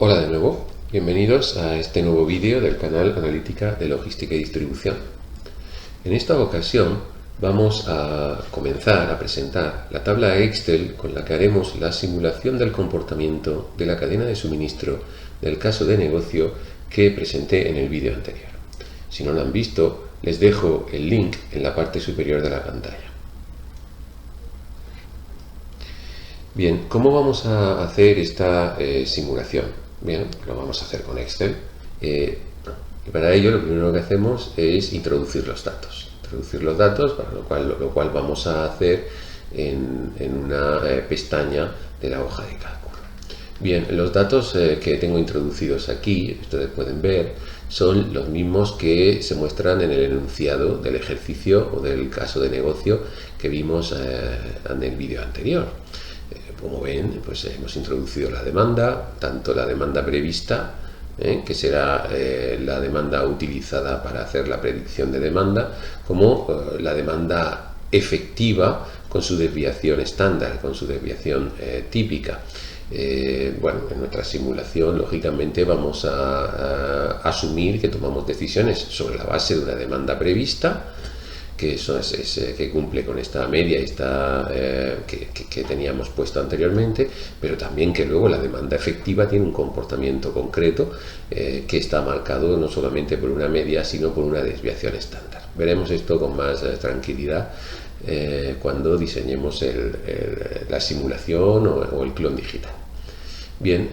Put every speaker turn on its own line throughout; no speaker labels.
Hola de nuevo, bienvenidos a este nuevo vídeo del canal Analítica de Logística y Distribución. En esta ocasión vamos a comenzar a presentar la tabla Excel con la que haremos la simulación del comportamiento de la cadena de suministro del caso de negocio que presenté en el vídeo anterior. Si no lo han visto, les dejo el link en la parte superior de la pantalla. Bien, ¿cómo vamos a hacer esta simulación? Bien, lo vamos a hacer con Excel. Y para ello lo primero que hacemos es introducir los datos. Para lo cual vamos a hacer en una pestaña de la hoja de cálculo. Bien, los datos que tengo introducidos aquí, ustedes pueden ver, son los mismos que se muestran en el enunciado del ejercicio o del caso de negocio que vimos en el vídeo anterior. Como ven, pues hemos introducido la demanda, tanto la demanda prevista, que será la demanda utilizada para hacer la predicción de demanda, como la demanda efectiva con su desviación estándar, con su desviación típica. Bueno, en nuestra simulación, lógicamente, vamos a asumir que tomamos decisiones sobre la base de una demanda prevista, que eso que cumple con esta media que teníamos puesto anteriormente, pero también que luego la demanda efectiva tiene un comportamiento concreto que está marcado no solamente por una media, sino por una desviación estándar. Veremos esto con más tranquilidad cuando diseñemos la simulación o el clon digital. Bien,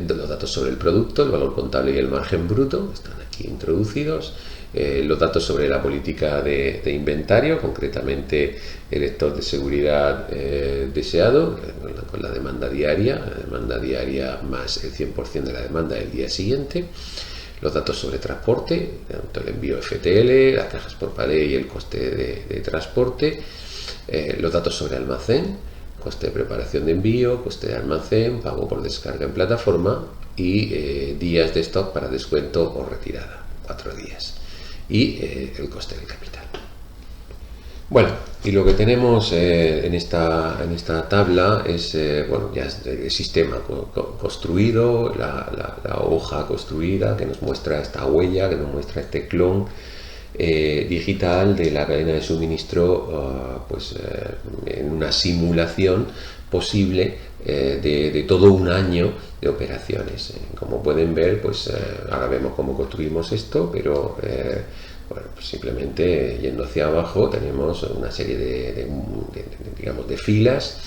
los datos sobre el producto, el valor contable y el margen bruto están aquí introducidos. Los datos sobre la política de inventario, concretamente el stock de seguridad deseado, con la demanda diaria más el 100% de la demanda del día siguiente. Los datos sobre transporte, tanto el envío FTL, las cajas por pared y el coste de transporte. Los datos sobre almacén, coste de preparación de envío, coste de almacén, pago por descarga en plataforma y días de stock para descuento o retirada, 4 días. Y el coste del capital. Bueno, y lo que tenemos en esta tabla es bueno, ya el sistema construido, la hoja construida que nos muestra esta huella, que nos muestra este clon digital de la cadena de suministro, en una simulación posible de todo un año de operaciones. Como pueden ver, pues ahora vemos cómo construimos esto, pero bueno, pues simplemente yendo hacia abajo tenemos una serie de filas.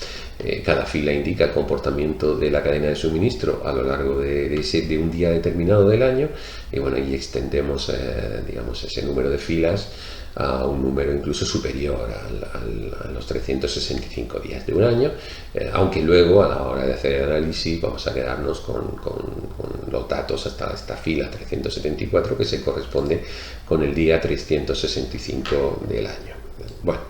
Cada fila indica el comportamiento de la cadena de suministro a lo largo de un día determinado del año, y bueno, y extendemos ese número de filas a un número incluso superior a los 365 días de un año, aunque luego a la hora de hacer el análisis vamos a quedarnos con los datos hasta esta fila 374, que se corresponde con el día 365 del año. Bueno,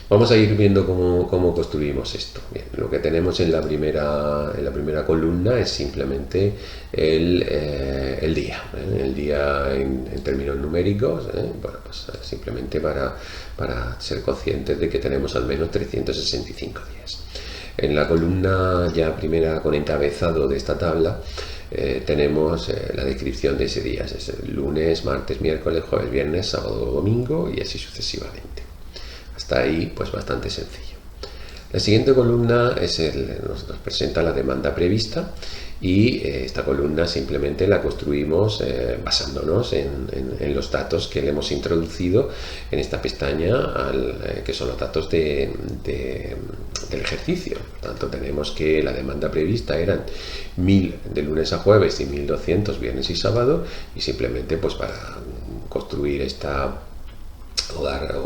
vamos a ir viendo cómo construimos esto. Bien, lo que tenemos en la primera columna es simplemente el día. El día en términos numéricos, bueno, pues simplemente para ser conscientes de que tenemos al menos 365 días. En la columna ya primera con encabezado de esta tabla tenemos la descripción de ese día. Es el lunes, martes, miércoles, jueves, viernes, sábado, domingo y así sucesivamente. Hasta ahí, pues bastante sencillo. La siguiente columna nos presenta la demanda prevista, y esta columna simplemente la construimos basándonos en los datos que le hemos introducido en esta pestaña, que son los datos del ejercicio. Por tanto, tenemos que la demanda prevista eran 1000 de lunes a jueves y 1200 viernes y sábado, y simplemente pues para construir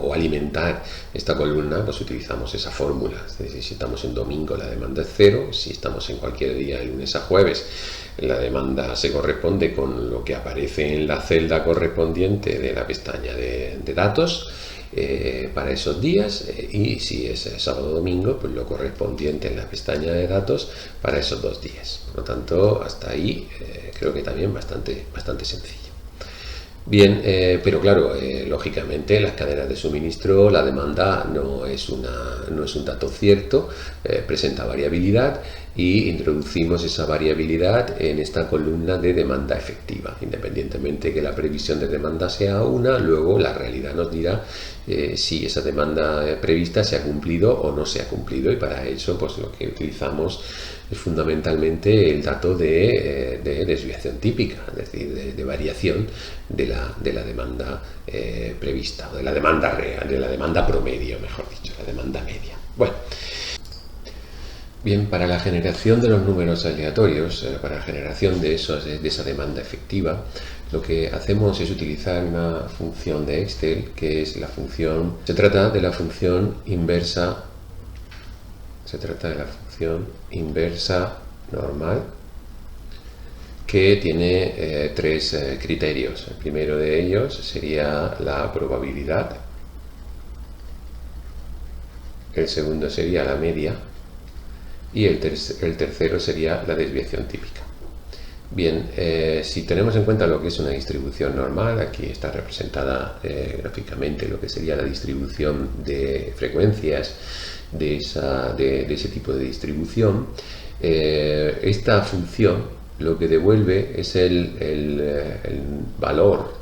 o alimentar esta columna, pues utilizamos esa fórmula. Es decir, si estamos en domingo, la demanda es 0. Si estamos en cualquier día de lunes a jueves, la demanda se corresponde con lo que aparece en la celda correspondiente de la pestaña de datos para esos días, y si es sábado o domingo, pues lo correspondiente en la pestaña de datos para esos 2 días. Por lo tanto, hasta ahí creo que también bastante sencillo. Bien, pero claro, lógicamente las cadenas de suministro, la demanda no es un dato cierto, presenta variabilidad, y introducimos esa variabilidad en esta columna de demanda efectiva. Independientemente que la previsión de demanda sea una, luego la realidad nos dirá si esa demanda prevista se ha cumplido o no se ha cumplido, y para eso pues lo que utilizamos es fundamentalmente el dato de desviación típica, es decir, de variación de la demanda prevista, o de la demanda real, de la demanda promedio, mejor dicho, la demanda media. Bueno, bien, para la generación de los números aleatorios, para la generación de esa demanda efectiva, lo que hacemos es utilizar una función de Excel, que es la función, se trata de la función inversa normal, que tiene tres criterios. El primero de ellos sería la probabilidad, el segundo sería la media y el tercero sería la desviación típica. Bien, si tenemos en cuenta lo que es una distribución normal, aquí está representada gráficamente lo que sería la distribución de frecuencias de ese tipo de distribución. Esta función lo que devuelve es el valor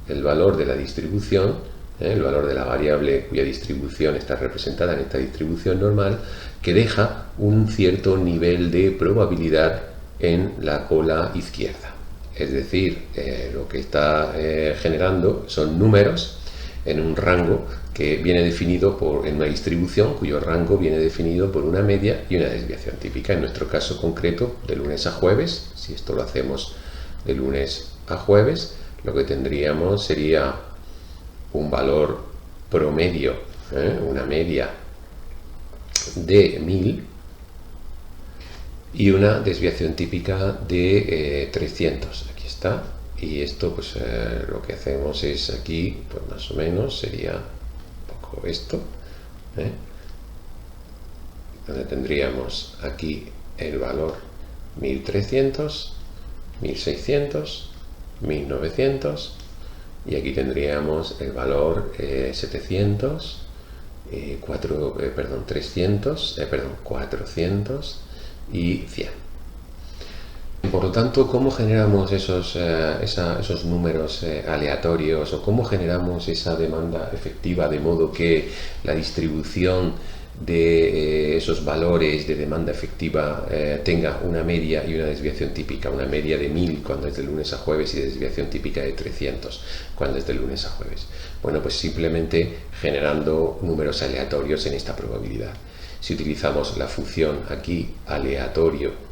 de la distribución, el valor de la variable cuya distribución está representada en esta distribución normal, que deja un cierto nivel de probabilidad en la cola izquierda. Es decir, lo que está generando son números en un rango que viene definido en una distribución cuyo rango viene definido por una media y una desviación típica. En nuestro caso concreto, de lunes a jueves, si esto lo hacemos de lunes a jueves, lo que tendríamos sería un valor promedio, una media de 1000 y una desviación típica de 300. Aquí está. Y esto, pues lo que hacemos es aquí, pues más o menos sería un poco esto, donde tendríamos aquí el valor 1300, 1600, 1900, y aquí tendríamos el valor 700, 300, 400 y 100. Por lo tanto, ¿cómo generamos esos números aleatorios, o cómo generamos esa demanda efectiva de modo que la distribución de esos valores de demanda efectiva tenga una media y una desviación típica? Una media de 1000 cuando es de lunes a jueves y desviación típica de 300 cuando es de lunes a jueves. Bueno, pues simplemente generando números aleatorios en esta probabilidad. Si utilizamos la función aquí aleatorio,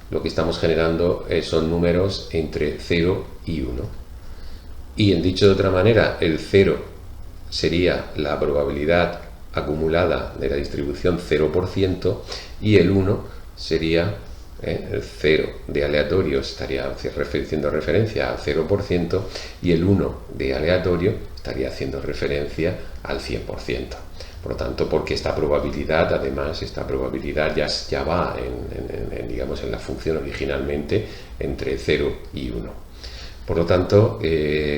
lo que estamos generando son números entre 0 y 1. Y en dicho de otra manera, el 0 sería la probabilidad acumulada de la distribución 0%, y el 1 sería el 0 de aleatorio, estaría haciendo referencia al 0%, y el 1 de aleatorio estaría haciendo referencia al 100%. Por lo tanto, porque esta probabilidad, además, ya va digamos, en la función originalmente entre 0 y 1. Por lo tanto,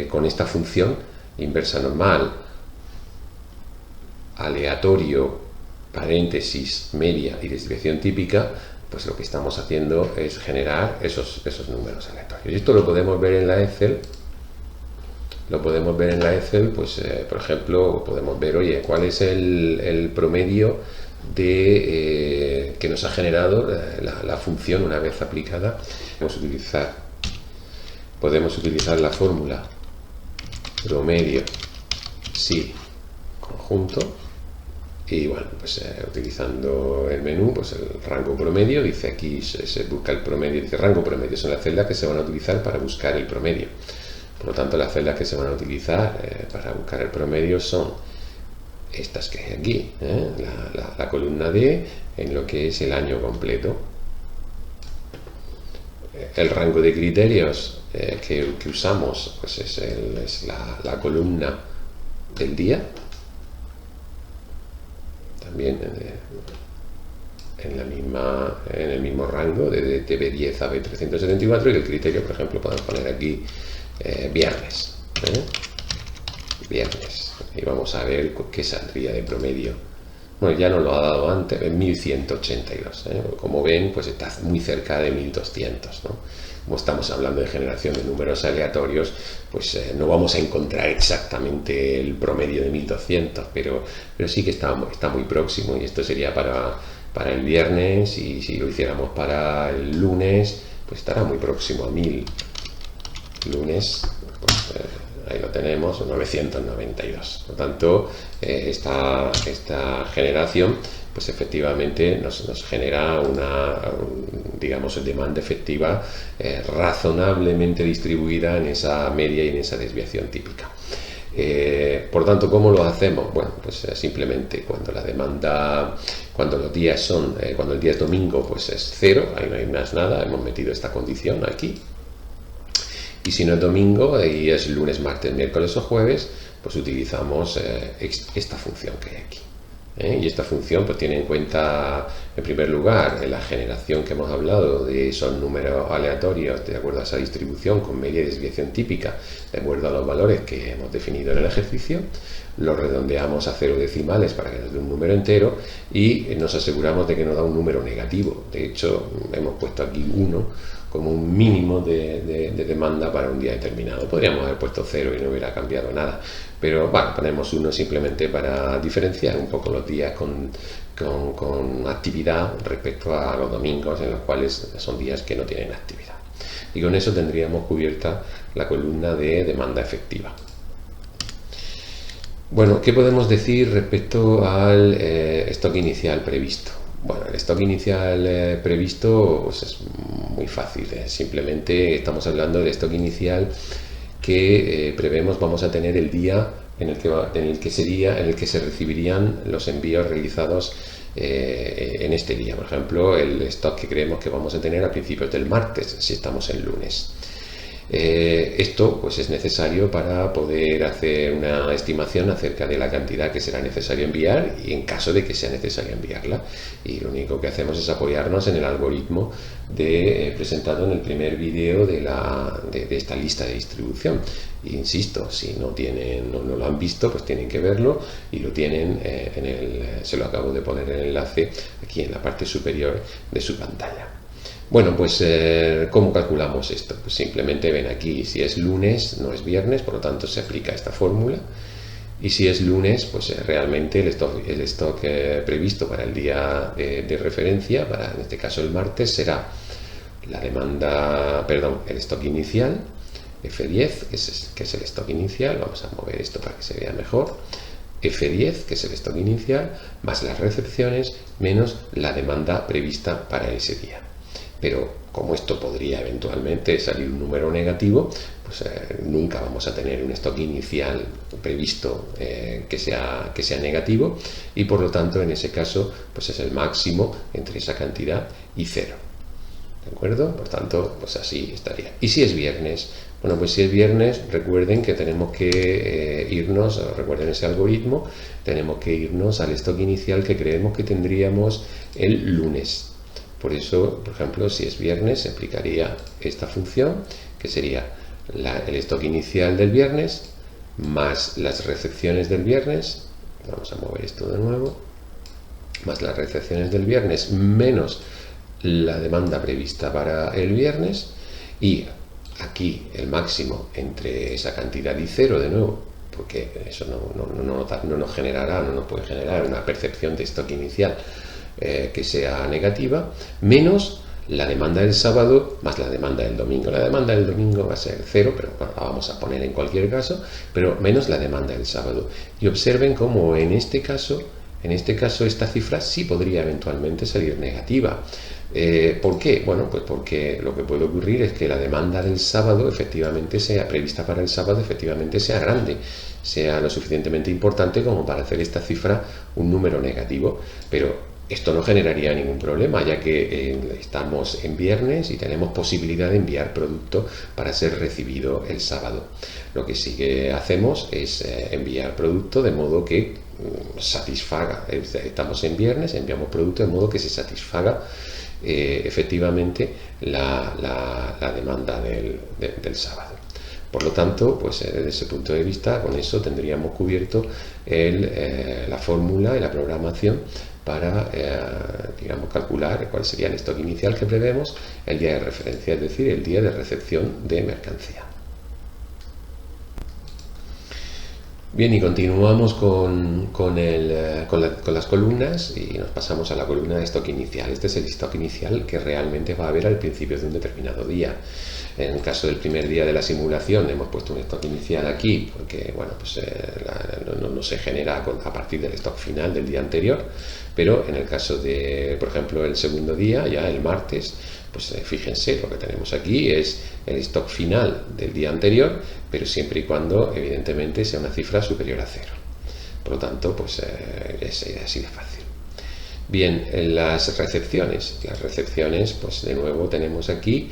con esta función inversa normal, aleatorio, paréntesis, media y desviación típica, pues lo que estamos haciendo es generar esos números aleatorios. Y esto lo podemos ver en la Excel. Pues por ejemplo, podemos ver, oye, cuál es el promedio que nos ha generado la función una vez aplicada. Podemos utilizar la fórmula promedio si conjunto, y bueno, pues utilizando el menú, pues el rango promedio, dice aquí se busca el promedio, dice rango promedio, son las celdas que se van a utilizar para buscar el promedio. Por lo tanto, las celdas que se van a utilizar para buscar el promedio son estas que hay aquí, la columna D en lo que es el año completo. El rango de criterios que usamos, pues es la columna del día, también en el mismo rango de B10 a B374, y el criterio, por ejemplo, podemos poner aquí viernes, y vamos a ver qué saldría de promedio Bueno, ya nos lo ha dado antes, en 1182. Como ven, pues está muy cerca de 1200, ¿no? Como estamos hablando de generación de números aleatorios, pues no vamos a encontrar exactamente el promedio de 1200, pero sí que está muy próximo, y esto sería para el viernes, y si lo hiciéramos para el lunes, pues estará muy próximo a 1000. Lunes, pues ahí lo tenemos, 992. Por lo tanto, esta generación, pues efectivamente nos genera digamos, demanda efectiva razonablemente distribuida en esa media y en esa desviación típica. Por tanto, ¿cómo lo hacemos? Bueno, pues simplemente cuando la demanda, cuando el día es domingo, pues es 0, ahí no hay más nada, hemos metido esta condición aquí. Y si no es domingo y es lunes, martes, miércoles o jueves, pues utilizamos esta función que hay aquí. Y esta función pues tiene en cuenta, en primer lugar, la generación que hemos hablado de esos números aleatorios de acuerdo a esa distribución con media y desviación típica de acuerdo a los valores que hemos definido en el ejercicio. Lo redondeamos a 0 decimales para que nos dé un número entero, y nos aseguramos de que nos da un número negativo. De hecho, hemos puesto aquí 1 como un mínimo de demanda para un día determinado. Podríamos haber puesto 0 y no hubiera cambiado nada, pero bueno, ponemos 1 simplemente para diferenciar un poco los días con actividad respecto a los domingos, en los cuales son días que no tienen actividad. Y con eso tendríamos cubierta la columna de demanda efectiva. Bueno, ¿qué podemos decir respecto al stock inicial previsto? Bueno, el stock inicial previsto pues es muy fácil. Simplemente estamos hablando del stock inicial que prevemos vamos a tener el día en el que se recibirían los envíos realizados en este día. Por ejemplo, el stock que creemos que vamos a tener a principios del martes, si estamos en lunes. Esto pues es necesario para poder hacer una estimación acerca de la cantidad que será necesario enviar, y en caso de que sea necesario enviarla, y lo único que hacemos es apoyarnos en el algoritmo presentado en el primer vídeo de esta lista de distribución. Insisto, si no lo han visto, pues tienen que verlo, y lo tienen se lo acabo de poner en el enlace aquí en la parte superior de su pantalla. Bueno, pues ¿cómo calculamos esto? Pues simplemente ven aquí, si es lunes, no es viernes, por lo tanto se aplica esta fórmula. Y si es lunes, pues realmente el stock previsto para el día de referencia, en este caso el martes, será el stock inicial, F10, que es el stock inicial. Vamos a mover esto para que se vea mejor. F10, que es el stock inicial, más las recepciones, menos la demanda prevista para ese día. Pero como esto podría eventualmente salir un número negativo, pues nunca vamos a tener un stock inicial previsto que sea negativo, y por lo tanto en ese caso pues es el máximo entre esa cantidad y 0. ¿De acuerdo? Por tanto, pues así estaría. Y si es viernes, bueno, pues si es viernes, recuerden que tenemos que recuerden ese algoritmo, tenemos que irnos al stock inicial que creemos que tendríamos el lunes. Por eso, por ejemplo, si es viernes, se aplicaría esta función, que sería el stock inicial del viernes más las recepciones del viernes. Vamos a mover esto de nuevo. Más las recepciones del viernes menos la demanda prevista para el viernes. Y aquí el máximo entre esa cantidad y 0 de nuevo, porque eso no nos puede generar una percepción de stock inicial que sea negativa, menos la demanda del sábado más la demanda del domingo. La demanda del domingo va a ser 0, pero bueno, la vamos a poner en cualquier caso, pero menos la demanda del sábado. Y observen cómo en este caso esta cifra sí podría eventualmente salir negativa. ¿Por qué? Bueno, pues porque lo que puede ocurrir es que la demanda del sábado efectivamente sea prevista para el sábado, efectivamente sea grande, sea lo suficientemente importante como para hacer esta cifra un número negativo, pero esto no generaría ningún problema, ya que estamos en viernes y tenemos posibilidad de enviar producto para ser recibido el sábado. Lo que sí que hacemos es enviar producto de modo que satisfaga. Estamos en viernes, enviamos producto de modo que se satisfaga efectivamente la demanda del sábado. Por lo tanto, pues desde ese punto de vista, con eso tendríamos cubierto la fórmula y la programación para, digamos, calcular cuál sería el stock inicial que prevemos el día de referencia, es decir, el día de recepción de mercancía. Bien, y continuamos con las columnas y nos pasamos a la columna de stock inicial. Este es el stock inicial que realmente va a haber al principio de un determinado día. En el caso del primer día de la simulación hemos puesto un stock inicial aquí porque bueno, pues, no se genera a partir del stock final del día anterior, pero en el caso de, por ejemplo, el segundo día, ya el martes, pues fíjense, lo que tenemos aquí es el stock final del día anterior, pero siempre y cuando evidentemente sea una cifra superior a 0. Por lo tanto, pues es así de fácil. Bien, las recepciones, pues de nuevo tenemos aquí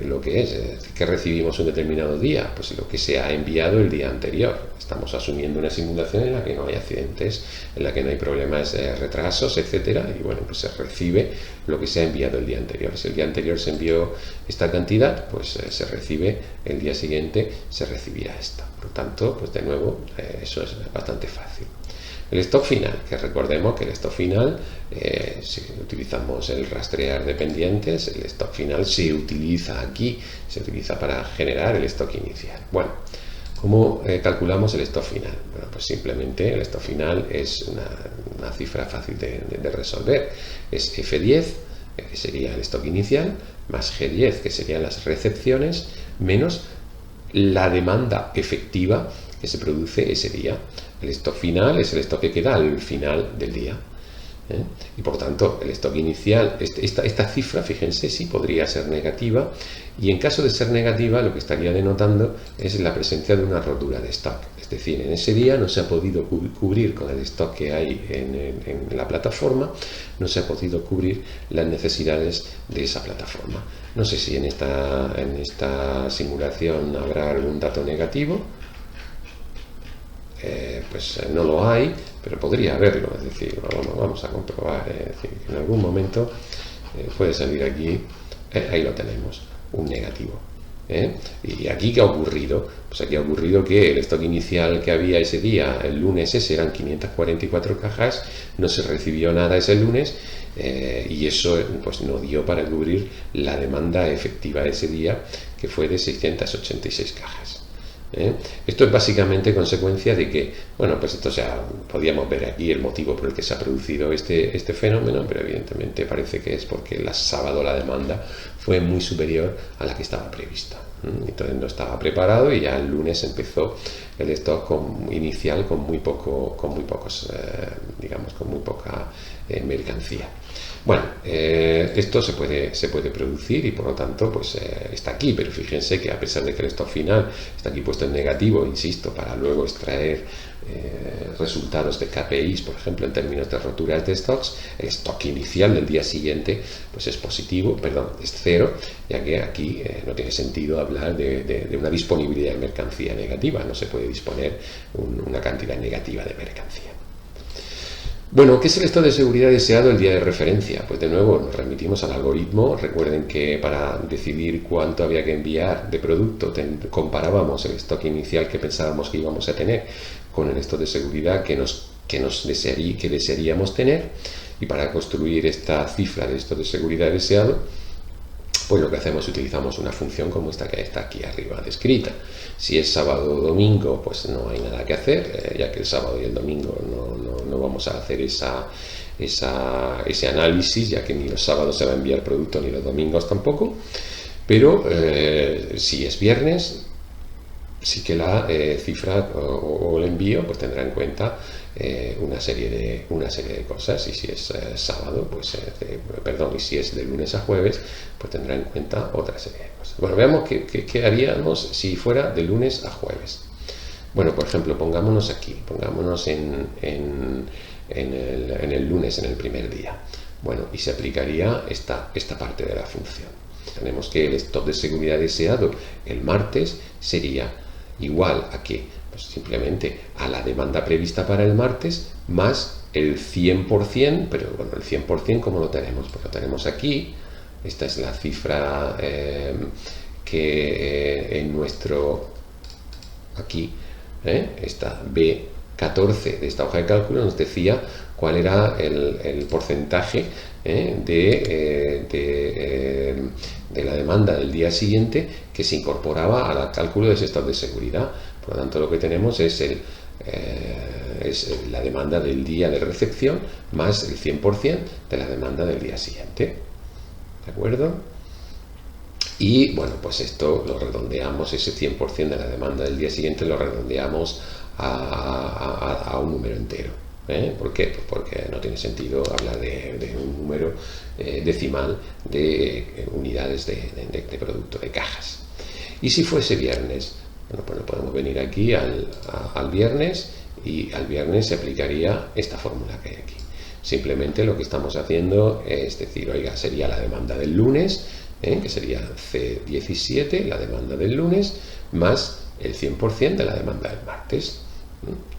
lo que es que recibimos un determinado día, pues lo que se ha enviado el día anterior. Estamos asumiendo una simulación en la que no hay accidentes, en la que no hay problemas de retrasos, etcétera, y bueno, pues se recibe lo que se ha enviado el día anterior. Si el día anterior se envió esta cantidad, pues se recibe el día siguiente, se recibirá esta. Por lo tanto, pues de nuevo, eso es bastante fácil. El stock final, que recordemos que el stock final, si utilizamos el rastrear de pendientes, el stock final se utiliza aquí, se utiliza para generar el stock inicial. Bueno, ¿cómo calculamos el stock final? Bueno, pues simplemente el stock final es una cifra fácil de resolver. Es F10, que sería el stock inicial, más G10, que serían las recepciones, menos la demanda efectiva que se produce ese día. El stock final es el stock que queda al final del día. Y por tanto, el stock inicial, esta cifra, fíjense, sí podría ser negativa, y en caso de ser negativa, lo que estaría denotando es la presencia de una rotura de stock. Es decir, en ese día no se ha podido cubrir con el stock que hay en la plataforma, no se ha podido cubrir las necesidades de esa plataforma. No sé si en esta simulación habrá algún dato negativo. Pues no lo hay, pero podría haberlo, es decir, vamos a comprobar, es decir, que en algún momento puede salir aquí, ahí lo tenemos, un negativo. ¿Y aquí qué ha ocurrido? Pues aquí ha ocurrido que el stock inicial que había ese día, el lunes ese, eran 544 cajas, no se recibió nada ese lunes, y eso pues no dio para cubrir la demanda efectiva de ese día, que fue de 686 cajas. Esto es básicamente consecuencia de que, bueno, pues esto, o sea, podíamos ver aquí el motivo por el que se ha producido este fenómeno, pero evidentemente parece que es porque el sábado la demanda fue muy superior a la que estaba prevista. Entonces no estaba preparado y ya el lunes empezó el stock inicial con muy poca mercancía. Bueno, esto se puede producir y por lo tanto pues está aquí, pero fíjense que a pesar de que el stock final está aquí puesto en negativo, insisto, para luego extraer resultados de KPIs, por ejemplo, en términos de roturas de stocks, el stock inicial del día siguiente pues es positivo, es 0, ya que aquí no tiene sentido hablar de una disponibilidad de mercancía negativa, no se puede disponer una cantidad negativa de mercancía. Bueno, ¿qué es el stock de seguridad deseado el día de referencia? Pues de nuevo nos remitimos al algoritmo. Recuerden que para decidir cuánto había que enviar de producto comparábamos el stock inicial que pensábamos que íbamos a tener con el stock de seguridad que desearíamos tener, y para construir esta cifra de stock de seguridad deseado, pues lo que hacemos, utilizamos una función como esta que está aquí arriba descrita. Si es sábado o domingo, pues no hay nada que hacer, ya que el sábado y el domingo no vamos a hacer ese análisis, ya que ni los sábados se va a enviar producto ni los domingos tampoco. Pero si es viernes, sí que la cifra o el envío pues tendrá en cuenta una serie de cosas, y si es sábado, pues y si es de lunes a jueves, pues tendrá en cuenta otra serie de cosas. Bueno, veamos qué haríamos si fuera de lunes a jueves. Bueno, por ejemplo, pongámonos aquí, en el lunes, en el primer día. Bueno, y se aplicaría esta parte de la función. Tenemos que el stock de seguridad deseado el martes sería igual a que, pues simplemente a la demanda prevista para el martes más el 100%, pero bueno, el 100% ¿cómo lo tenemos? Pues lo tenemos aquí. Esta es la cifra que en nuestro, aquí, esta B14 de esta hoja de cálculo nos decía cuál era el porcentaje de la demanda del día siguiente que se incorporaba al cálculo de ese estado de seguridad. Por lo tanto, lo que tenemos es la demanda del día de recepción más el 100% de la demanda del día siguiente. ¿De acuerdo? Y bueno, pues esto lo redondeamos, ese 100% de la demanda del día siguiente lo redondeamos a un número entero. ¿Por qué? Pues porque no tiene sentido hablar de un número decimal de unidades de producto, de cajas. Y si fuese viernes, bueno, pues podemos venir aquí al viernes, y al viernes se aplicaría esta fórmula que hay aquí. Simplemente lo que estamos haciendo es decir, oiga, sería la demanda del lunes, que sería C17, la demanda del lunes, más el 100% de la demanda del martes.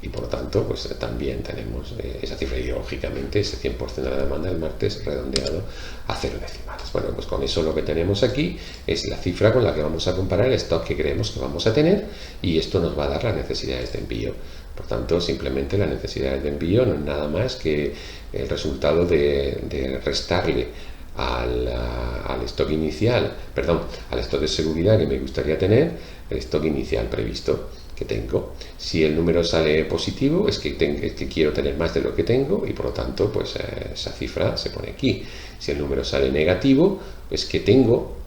Y por lo tanto, pues también tenemos esa cifra, y lógicamente ese 100% de la demanda del martes redondeado a 0 decimales. Bueno, pues con eso lo que tenemos aquí es la cifra con la que vamos a comparar el stock que creemos que vamos a tener, y esto nos va a dar las necesidades de envío. Por tanto, simplemente las necesidades de envío no es nada más que el resultado de restarle al stock inicial, perdón, al stock de seguridad que me gustaría tener, el stock inicial previsto que tengo. Si el número sale positivo, es que quiero tener más de lo que tengo, y por lo tanto, pues esa cifra se pone aquí. Si el número sale negativo, es que tengo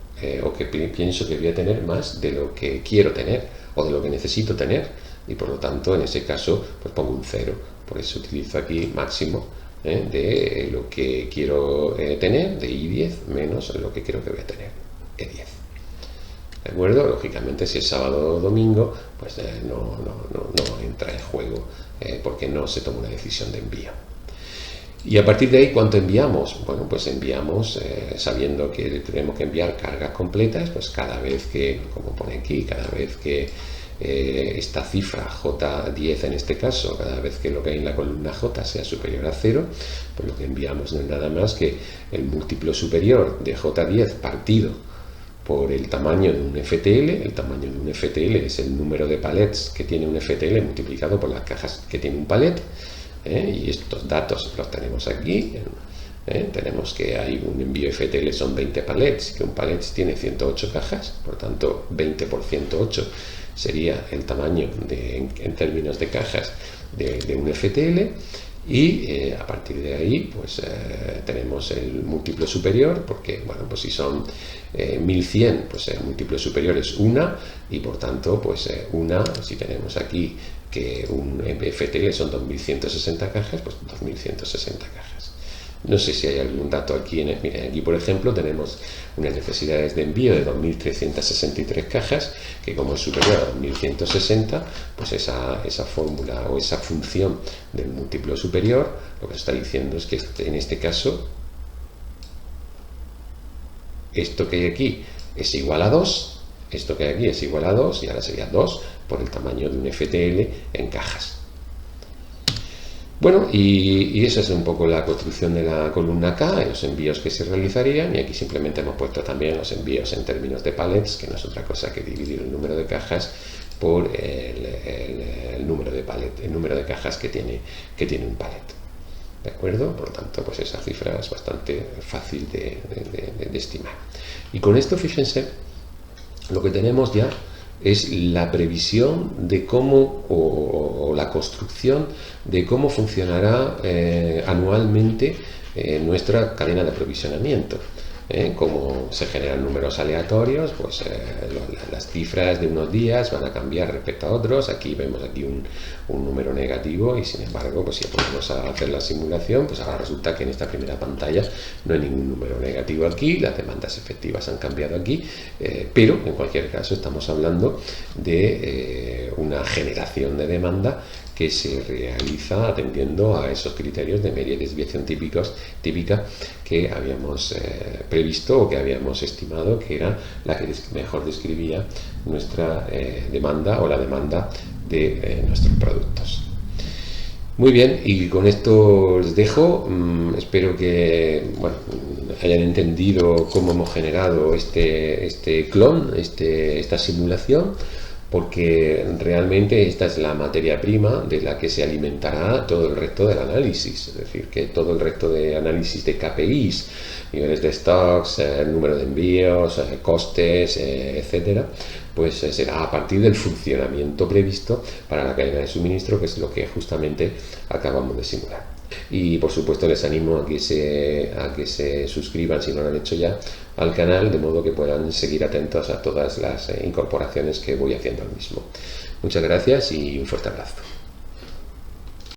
o que pienso que voy a tener más de lo que quiero tener o de lo que necesito tener, y por lo tanto, en ese caso, pues pongo un 0. Por eso utilizo aquí máximo de lo que quiero tener, de I10, menos lo que creo que voy a tener, E10. ¿De acuerdo? Lógicamente, si es sábado o domingo, pues no entra en juego porque no se toma una decisión de envío. Y a partir de ahí, ¿cuánto enviamos? Bueno, pues enviamos sabiendo que tenemos que enviar cargas completas, pues cada vez que, como pone aquí, cada vez que esta cifra J10 en este caso, cada vez que lo que hay en la columna J sea superior a 0, pues lo que enviamos no es nada más que el múltiplo superior de J10 partido por el tamaño de un FTL. El tamaño de un FTL es el número de palets que tiene un FTL multiplicado por las cajas que tiene un palet, y estos datos los tenemos aquí. Tenemos que hay un envío FTL son 20 palets, que un palet tiene 108 cajas, por tanto 20 por 108 sería el tamaño en términos de cajas de un FTL. Y a partir de ahí, pues tenemos el múltiplo superior, porque, bueno, pues si son 1100, pues el múltiplo superior es 1, y por tanto, pues 1, si tenemos aquí que un FTL son 2160 cajas, pues 2160 cajas. No sé si hay algún dato aquí. Miren, aquí por ejemplo tenemos unas necesidades de envío de 2363 cajas, que como es superior a 2160, pues esa fórmula o esa función del múltiplo superior lo que está diciendo es que en este caso esto que hay aquí es igual a 2, esto que hay aquí es igual a 2, y ahora sería 2 por el tamaño de un FTL en cajas. Bueno, y esa es un poco la construcción de la columna K, los envíos que se realizarían, y aquí simplemente hemos puesto también los envíos en términos de palets, que no es otra cosa que dividir el número de cajas por el número de cajas que tiene un palet. ¿De acuerdo? Por lo tanto, pues esa cifra es bastante fácil de estimar. Y con esto, fíjense, lo que tenemos ya es la previsión de cómo, o la construcción de cómo funcionará anualmente nuestra cadena de aprovisionamiento. Como se generan números aleatorios, pues las cifras de unos días van a cambiar respecto a otros. Aquí vemos aquí un número negativo, y sin embargo, pues si ponemos a hacer la simulación, pues ahora resulta que en esta primera pantalla no hay ningún número negativo aquí, las demandas efectivas han cambiado aquí, pero en cualquier caso estamos hablando de una generación de demanda que se realiza atendiendo a esos criterios de media y desviación típica que habíamos previsto, o que habíamos estimado que era la que mejor describía nuestra demanda, o la demanda de nuestros productos. Muy bien, y con esto os dejo. Espero que bueno, hayan entendido cómo hemos generado este clon, esta simulación, porque realmente esta es la materia prima de la que se alimentará todo el resto del análisis. Es decir, que todo el resto de análisis de KPIs, niveles de stocks, número de envíos, costes, etcétera, pues será a partir del funcionamiento previsto para la cadena de suministro, que es lo que justamente acabamos de simular. Y por supuesto les animo a que se suscriban, si no lo han hecho ya, al canal, de modo que puedan seguir atentos a todas las incorporaciones que voy haciendo al mismo. Muchas gracias y un fuerte abrazo.